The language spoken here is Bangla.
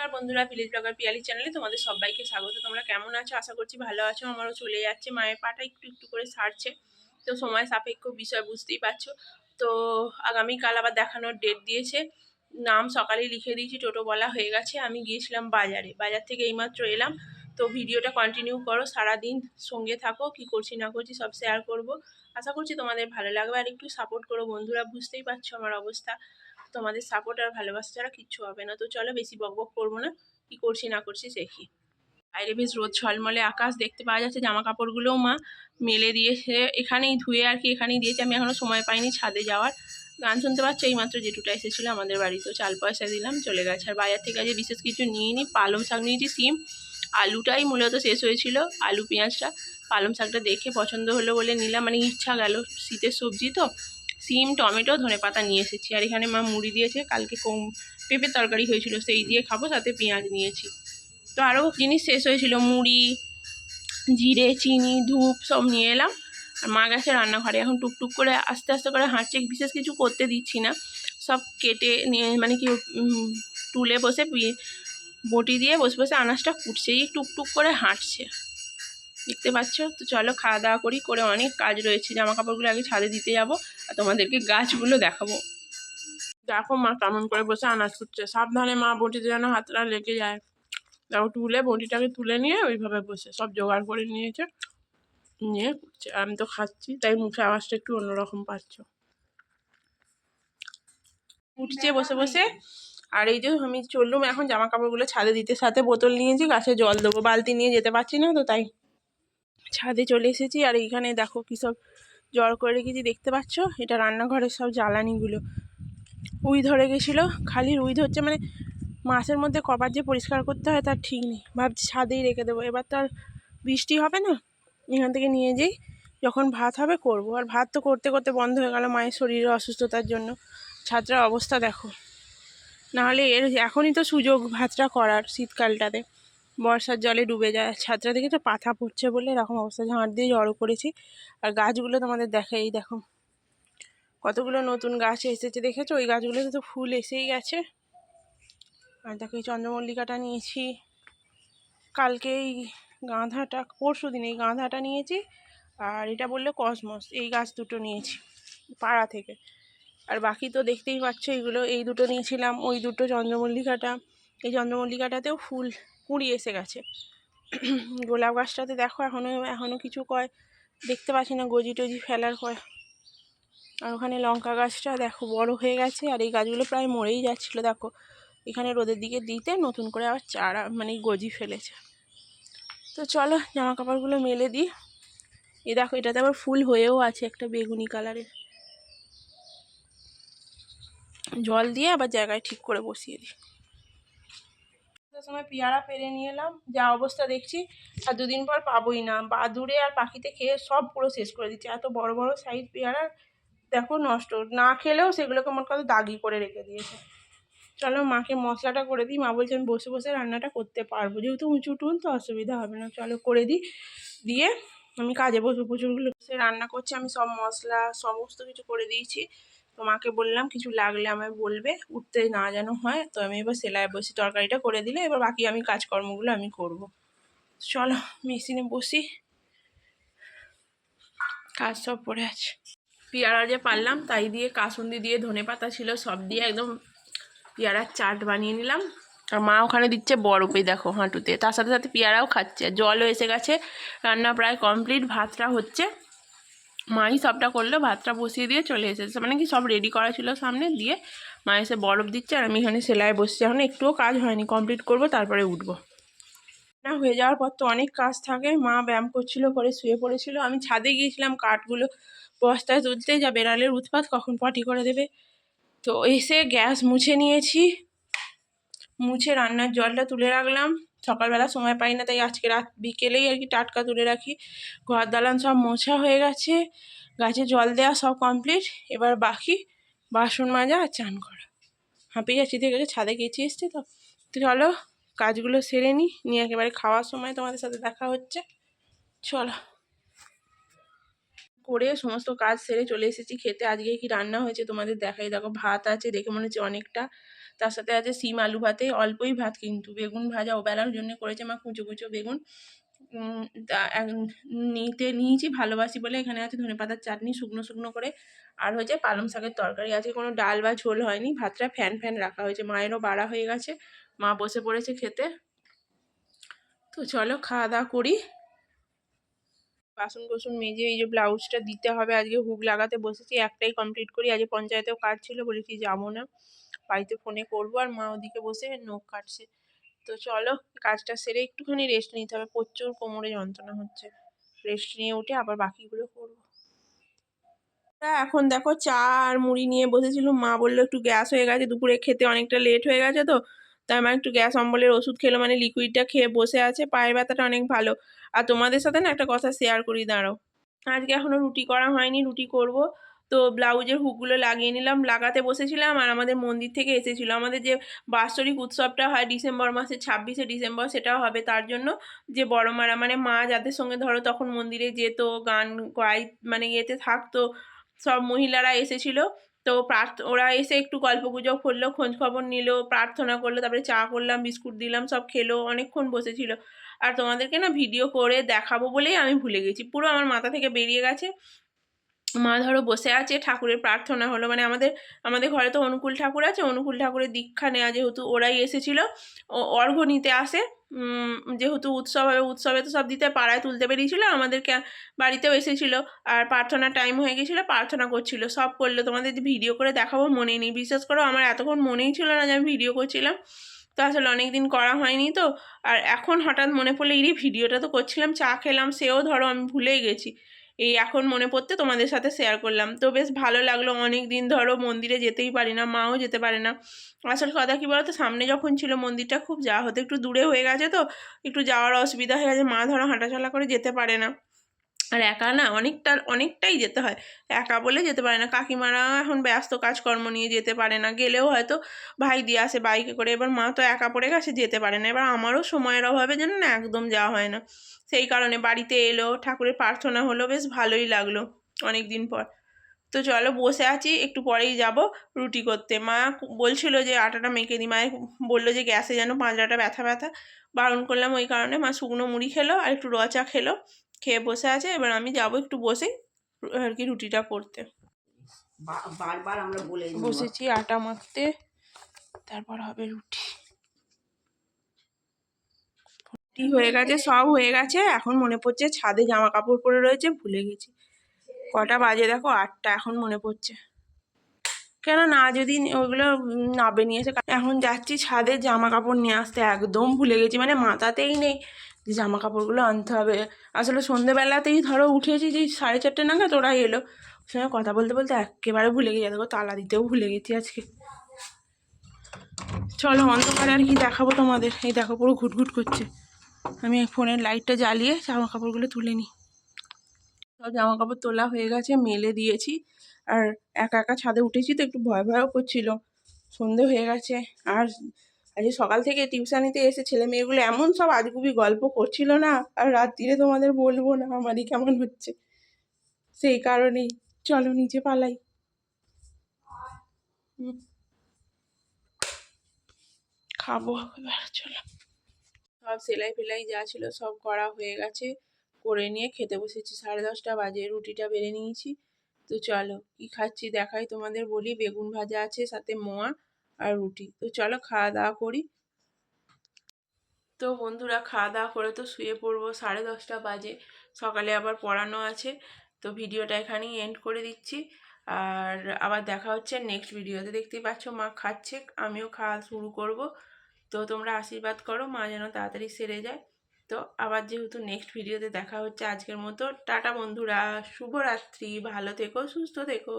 নমস্কার বন্ধুরা, ভিলেজ ব্লগার পিয়ালি চ্যানেলে তোমাদের সবাইকে স্বাগত। তোমরা কেমন আছো? আশা করছি ভালো আছো। আমারও চলে যাচ্ছে, মায়ের পাটা একটু একটু করে সারছে, তো সময় সাপেক্ষ বিষয় বুঝতেই পারছো। তো আগামীকাল আবার দেখানোর ডেট দিয়েছে, নাম সকালে লিখে দিয়েছি, টোটো বলা হয়ে গেছে। আমি গিয়েছিলাম বাজার থেকে এইমাত্র এলাম। তো ভিডিওটা কন্টিনিউ করো, সারাদিন সঙ্গে থাকো, কি করছি না করছি সব শেয়ার করব। আশা করছি তোমাদের ভালো লাগবে, আর একটু সাপোর্ট করো বন্ধুরা, বুঝতেই পারছো আমার অবস্থা। তোমাদের সাপোর্ট আর ভালোবাসা ছাড়া কিচ্ছু হবে না। তো চলো বেশি বকবক করবো না, কি করছি না করছি দেখি। বাইরে বেশ রোদ ঝলমলে আকাশ দেখতে পাওয়া যাচ্ছে। জামা কাপড়গুলোও মা মেলে দিয়েছে, এখানেই ধুয়ে আর কি এখানেই দিয়েছে। আমি এখনো সময় পাইনি ছাদে যাওয়ার। গান শুনতে পাচ্ছি, এইমাত্র জেঠুটা এসেছিলো আমাদের বাড়িতে, চাল পয়সা দিলাম চলে গেছে। আর বাজার থেকে আজ বিশেষ কিছু নিইনি, পালং শাক নিয়েছি, সিম, আলুটাই মূলত শেষ হয়েছিল, আলু পেঁয়াজটা। পালং শাকটা দেখে পছন্দ হলো বলে নিলাম, মানে ইচ্ছা গেল, শীতের সবজি তো। সিম, টমেটো, ধনেপাতা নিয়ে এসেছি। আর এখানে মা মুড়ি দিয়েছে, কালকে পেঁপের তরকারি হয়েছিল, সেই দিয়ে খাবো, সাথে পেঁয়াজ নিয়েছি। তো আরও জিনিস শেষ হয়েছিল, মুড়ি, জিরে, চিনি, ধূপ সব নিয়ে এলাম। আর মা গেছে রান্নাঘরে, এখন টুকটুক করে আস্তে আস্তে করে হাঁটছে, বিশেষ কিছু করতে দিচ্ছি না, সব কেটে নিয়ে মানে কি টুলে বসে বটি দিয়ে বসে বসে আনাজটা কুটছে, এই টুকটুক করে হাঁটছে, দেখতে পাচ্ছ। তো চলো খাওয়া দাওয়া করি, করে অনেক কাজ রয়েছে। জামা কাপড়গুলো আগে ছাদে দিতে যাবো, আর তোমাদেরকে গাছগুলো দেখাবো। দেখো মা কেমন করে বসে আনাজ কুটছে, সাবধানে মা, বটিতে যেন হাতটা লেগে যায়। দেখো তুলে বটিটাকে তুলে নিয়ে ওইভাবে বসে সব জোগাড় করে নিয়েছে, নিয়ে কুটছে। আমি তো খাচ্ছি, তাই মুখে আওয়াজটা একটু অন্যরকম পাচ্ছ। কুটছে বসে বসে। আর এই যে আমি চললুম এখন জামা কাপড়গুলো ছাদে দিতে, সাথে বোতল নিয়েছি, গাছে জল দেবো, বালতি নিয়ে যেতে পারছি না, তো তাই ছাদে চলে এসেছি। আর এইখানে দেখো কী সব জড় করে রেখেছি, দেখতে পাচ্ছ, এটা রান্নাঘরের সব জ্বালানিগুলো। উই ধরে গেছিলো, খালি উই ধরছে, মানে মাসের মধ্যে কবার যে পরিষ্কার করতে হয় তার ঠিক নেই। ভাবছি ছাদেই রেখে দেবো, এবার তো আর বৃষ্টি হবে না, এখান থেকে নিয়ে যেই যখন ভাত হবে করব। আর ভাত তো করতে করতে বন্ধ হয়ে গেল মায়ের শরীরের অসুস্থতার জন্য। ছাদটার অবস্থা দেখো, নাহলে এখনই তো সুযোগ ভাতটা করার, শীতকালটাতে বর্ষার জলে ডুবে যায়। ছাদটা থেকে তো পাতা পড়ছে বলে এরকম অবস্থা, ঝাঁট দিয়ে জড়ো করেছি। আর গাছগুলো তোমাদের দেখে, এই দেখো কতগুলো নতুন গাছ এসেছে, দেখেছো? ওই গাছগুলোতে তো ফুল এসেই গেছে। আর দেখো এই চন্দ্রমল্লিকাটা নিয়েছি, কালকে এই গাঁধাটা, পরশু দিন এই গাঁধাটা নিয়েছি, আর এটা বললে কসমস, এই গাছ দুটো নিয়েছি পাড়া থেকে। আর বাকি তো দেখতেই পাচ্ছ এইগুলো, এই দুটো নিয়েছিলাম, ওই দুটো চন্দ্রমল্লিকাটা। এই চন্দ্রমল্লিকাটাতেও ফুল কুঁড়ি এসে গেছে। গোলাপ গাছটাতে দেখো এখনও কিছু কয় দেখতে পাচ্ছি না, গজি টজি ফেলার কয়। আর ওখানে লঙ্কা গাছটা দেখো বড় হয়ে গেছে, আর এই গাছগুলো প্রায় মরেই যাচ্ছিলো। দেখো এখানে রোদের দিকে দিতে নতুন করে আবার চারা মানে গজি ফেলেছে। তো চলো জামা কাপড়গুলো মেলে দিই। এই দেখো এটাতে আবার ফুল হয়েও আছে, একটা বেগুনি কালারের। জল দিয়ে আবার জায়গায় ঠিক করে বসিয়ে দিই। সময় পেয়ারা পেরে নিয়ে এলাম, যা অবস্থা দেখছি আর দুদিন পর পাবোই না। বাদুড়ে আর পাখিতে খেয়ে সব পুরো শেষ করে দিচ্ছে। এত বড় বড় সাইজ পেয়ারা দেখো, নষ্ট না খেলেও সেগুলোকে মোট কথা দাগি করে রেখে দিয়েছে। চলো মাকে মশলাটা করে দিই। মা বলছে আমি বসে বসে রান্নাটা করতে পারবো, যেহেতু উঁচু টুল তো অসুবিধা হবে না। চলো করে দিই, দিয়ে আমি কাজে বসবো। প্রচুরগুলো সে রান্না করছে, আমি সব মশলা সমস্ত কিছু করে দিয়েছি। তো মাকে বললাম কিছু লাগলে আমায় বলবে, উঠতে না যেন হয়। তো আমি এবার সেলাই বসি, তরকারিটা করে দিলে এবার বাকি আমি কাজকর্মগুলো আমি করব। চলো মেশিনে বসি, কাজ সব পড়ে আছে। পেয়ারা যে পারলাম তাই দিয়ে কাসুন্দি দিয়ে ধনেপাতা ছিল সব দিয়ে একদম পেয়ারার চাট বানিয়ে নিলাম। আর মা ওখানে দিচ্ছে বরফে, দেখো হাঁটুতে, তার সাথে সাথে পেয়ারাও খাচ্ছে। জলও এসে গেছে, রান্না প্রায় কমপ্লিট, ভাতটা হচ্ছে, মাই সবটা করলো। ভাতটা বসিয়ে দিয়ে চলে এসেছে, মানে কি সব রেডি করা ছিল সামনে, দিয়ে মা এসে বরফ দিচ্ছে। আর আমি এখানে সেলাই বসছি, এখন একটুও কাজ হয়নি, কমপ্লিট করব তারপরে উঠবো। না হয়ে যাওয়ার পর তো অনেক কাজ থাকে। মা ব্যায়াম করছিল, করে শুয়ে পড়েছিল, আমি ছাদে গিয়েছিলাম কাঠগুলো বস্তায় তুলতে, যা বেড়ালের উৎপাত, কখন পটি করে দেবে। তো এসে গ্যাস মুছে নিয়েছি, মুছে রান্নার জলটা তুলে রাখলাম। সকালবেলা সময় পাই না, তাই আজকে রাত বিকেলেই আর কি টাটকা তুলে রাখি। ঘর দালান সব মোছা হয়ে গেছে, গাছে জল দেওয়া সব কমপ্লিট। এবার বাকি বাসন মাজা আর চান করা। হাঁপিয়ে যাচ্ছি, ঠিক আছে, ছাদে গেছি এসছি তো। তো চলো কাজগুলো সেরে নিয়ে একেবারে খাওয়ার সময় তোমাদের সাথে দেখা হচ্ছে। চলো করে সমস্ত কাজ সেরে চলে এসেছি খেতে। আজকে কি রান্না হয়েছে তোমাদের দেখাই, দেখো ভাত আছে, দেখে মনে হচ্ছে অনেকটা। তার সাথে আছে শিম আলু ভাতে, অল্পই ভাত কিন্তু, বেগুন ভাজা ওবেলার জন্য করেছে মা, কুচো কুচো বেগুন নিয়েছি ভালোবাসি বলে। এখানে আছে ধনেপাতার চাটনি শুকনো শুকনো করে, আর হচ্ছে পালং শাকের তরকারি আছে, কোনো ডাল বা ঝোল হয়নি। ভাতটা ফ্যান ফ্যান রাখা হয়েছে, মায়েরও বাড়া হয়ে গেছে, মা বসে পড়েছে খেতে। তো চলো খাওয়া দাওয়া করি। বাসন কোসন মেজে এই যে ব্লাউজটা দিতে হবে, আজকে হুক লাগাতে বসেছি, একটাই কমপ্লিট করি। আজকে পঞ্চায়েতেও কাজ ছিল, বলেছি যাবো না, বাড়িতে ফোনে করবো, আর মা ওদিকে বসে নখ কাটছে। তো চলো কাজটা সেরে একটুখানি রেস্ট নিতে হবে, প্রচুর কোমরে যন্ত্রণা হচ্ছে, রেস্ট নিয়ে উঠে আবার বাকিগুলো করবো। এখন দেখো চা আর মুড়ি নিয়ে বসেছিলাম, মা বললো একটু গ্যাস হয়ে গেছে, দুপুরে খেতে অনেকটা লেট হয়ে গেছে, তো তাই মা একটু গ্যাস অম্বলের ওষুধ খেলো, মানে লিকুইডটা খেয়ে বসে আছে, পায়ের ব্যথাটা অনেক ভালো। আর তোমাদের সাথে না একটা কথা শেয়ার করি, দাঁড়াও। আজকে এখনো রুটি করা হয়নি, রুটি করব। তো ব্লাউজের হুকগুলো লাগিয়ে নিলাম, লাগাতে বসেছিলাম। আর আমাদের মন্দির থেকে এসেছিলো, আমাদের যে বাৎসরিক উৎসবটা হয় ডিসেম্বর মাসে 26শে ডিসেম্বর, সেটাও হবে। তার জন্য যে বড় মারা মানে মা যাদের সঙ্গে ধরো তখন মন্দিরে যেত, গান গাই মানে ইয়েতে থাকতো, সব মহিলারা এসেছিল। তো ওরা এসে একটু গল্প গুজব করলো, খোঁজ খবর নিল, প্রার্থনা করলো, তারপরে চা করলাম, বিস্কুট দিলাম, সব খেলো, অনেকক্ষণ বসেছিল। আর তোমাদেরকে না ভিডিও করে দেখাবো বলেই আমি ভুলে গেছি, পুরো আমার মাথা থেকে বেরিয়ে গেছে। মা ধরো বসে আছে, ঠাকুরের প্রার্থনা হলো, মানে আমাদের আমাদের ঘরে তো অনুকূল ঠাকুর আছে, অনুকূল ঠাকুরের দীক্ষা নেওয়া, যেহেতু ওরাই এসেছিল অর্ঘ্য নিতে আসে, যেহেতু উৎসব হবে, উৎসবে তো সব দিতে পাড়ায় তুলতে বেরিয়েছিল, আমাদেরকে বাড়িতেও এসেছিল। আর প্রার্থনার টাইম হয়ে গেছিলো, প্রার্থনা করছিল, সব করলো। তোমাদের ভিডিও করে দেখাবো মনেই নেই, বিশ্বাস করো আমার এতক্ষণ মনেই ছিল না যে আমি ভিডিও করছিলাম। তো আসলে অনেকদিন করা হয়নি তো, আর এখন হঠাৎ মনে পড়লে এই ভিডিওটা তো করছিলাম, চা খেলাম, সেও ধরো আমি ভুলেই গেছি। এই এখন মনে পড়তে তোমাদের সাথে শেয়ার করলাম। তো বেশ ভালো লাগলো, অনেক দিন ধরো মন্দিরে যেতেই পারি না, মাও যেতে পারে না। আসল কথা কি বলতো, সামনে যখন ছিল মন্দিরটা খুব যাওয়া হতো, একটু দূরে হয়ে গেছে তো একটু যাওয়ার অসুবিধা হয়ে গেছে, মা ধরো হাঁটাচলা করে যেতে পারে না। আর একা না অনেকটাই যেতে হয়, একা বলে যেতে পারে না। কাকিমারা এখন ব্যস্ত, কাজকর্ম নিয়ে যেতে পারে না, গেলেও হয়তো ভাই দিয়ে আসে বাইকে করে। এবার মা তো একা পড়ে গেছে, যেতে পারে না। এবার আমারও সময়ের অভাবে যেন না একদম যাওয়া হয় না। সেই কারণে বাড়িতে এলো, ঠাকুরের প্রার্থনা হলো, বেশ ভালোই লাগলো অনেক দিন পর। তো চলো বসে আছি, একটু পরেই যাব রুটি করতে। মা বলছিল যে আটাটা মেখে দিই, মায়ের বললো যে গ্যাসে যেন পাঁজরাটা ব্যথা ব্যথা, বারণ করলাম, ওই কারণে মা শুকনো মুড়ি খেলো আর একটু রচা খেলো, খেয়ে বসে আছে। এবার আমি যাব একটু বসেই আর কি রুটিটা করতে। বারবার আমরা বসেছি আটা মাখতে, তারপর হবে রুটি। রুটি হয়ে গেছে, সব হয়ে গেছে। এখন মনে পড়ছে ছাদে জামা কাপড় পরে রয়েছে, ভুলে গেছি। কটা বাজে দেখো, 8টা, এখন মনে পড়ছে। কেন না, যদি ওগুলো নাবে নিয়ে এসে, এখন যাচ্ছি ছাদে জামা কাপড় নিয়ে আসতে, একদম ভুলে গেছি, মানে মাথাতেই নেই যে জামা কাপড়গুলো আনতে হবে। আসলে সন্ধেবেলাতেই ধরো উঠেছি, যে 4:30 নাগাদ ওরা এলো, ওর সঙ্গে কথা বলতে বলতে একেবারে ভুলে গেছি। দেখো তালা দিতেও ভুলে গেছি আজকে। চলো অন্ধকারে আর কি দেখাবো তোমাদের, এই দেখো পুরো ঘুটঘুট করছে। আমি ফোনের লাইটটা জ্বালিয়ে জামা কাপড়গুলো তুলে নিই। সব জামা কাপড় তোলা হয়ে গেছে, মেলে দিয়েছি। আর একা একা ছাদে উঠেছি তো একটু ভয় ভয়ও করছিল, সন্ধে হয়ে গেছে। আর আজকে সকাল থেকে টিউশনিতে এসে ছেলে মেয়েগুলো এমন সব আজগুবি গল্প করছিল না, আর রাত্রিরে তোমাদের বলবো না আমারই কেমন হচ্ছে, সেই কারণেই। চলো নিচে পালাই। খাবো এবার, চলো। সব সেলাই ফেলাই যা ছিল সব করা হয়ে গেছে, করে নিয়ে খেতে বসেছি। 10:30 বাজে, রুটিটা বেড়ে নিয়েছি। তো চলো কি খাচ্ছি দেখাই তোমাদের, বলি। বেগুন ভাজা আছে, সাথে মোয়া আর রুটি। তো চলো খাওয়া দাওয়া করি। তো বন্ধুরা খাওয়া দাওয়া করে তো শুয়ে পড়বো, 10:30 বাজে, সকালে আবার পড়ানো আছে। তো ভিডিওটা এখানেই এন্ড করে দিচ্ছি, আর আবার দেখা হচ্ছে নেক্সট ভিডিওতে। দেখতেই পাচ্ছ মা খাচ্ছে, আমিও খাওয়া শুরু করব। তো তোমরা আশীর্বাদ করো মা যেন তাড়াতাড়ি সেরে যায়। তো আবার যেহেতু নেক্সট ভিডিওতে দেখা হচ্ছে, আজকের মতো টাটা বন্ধুরা, শুভরাত্রি, ভালো থেকো, সুস্থ থেকো।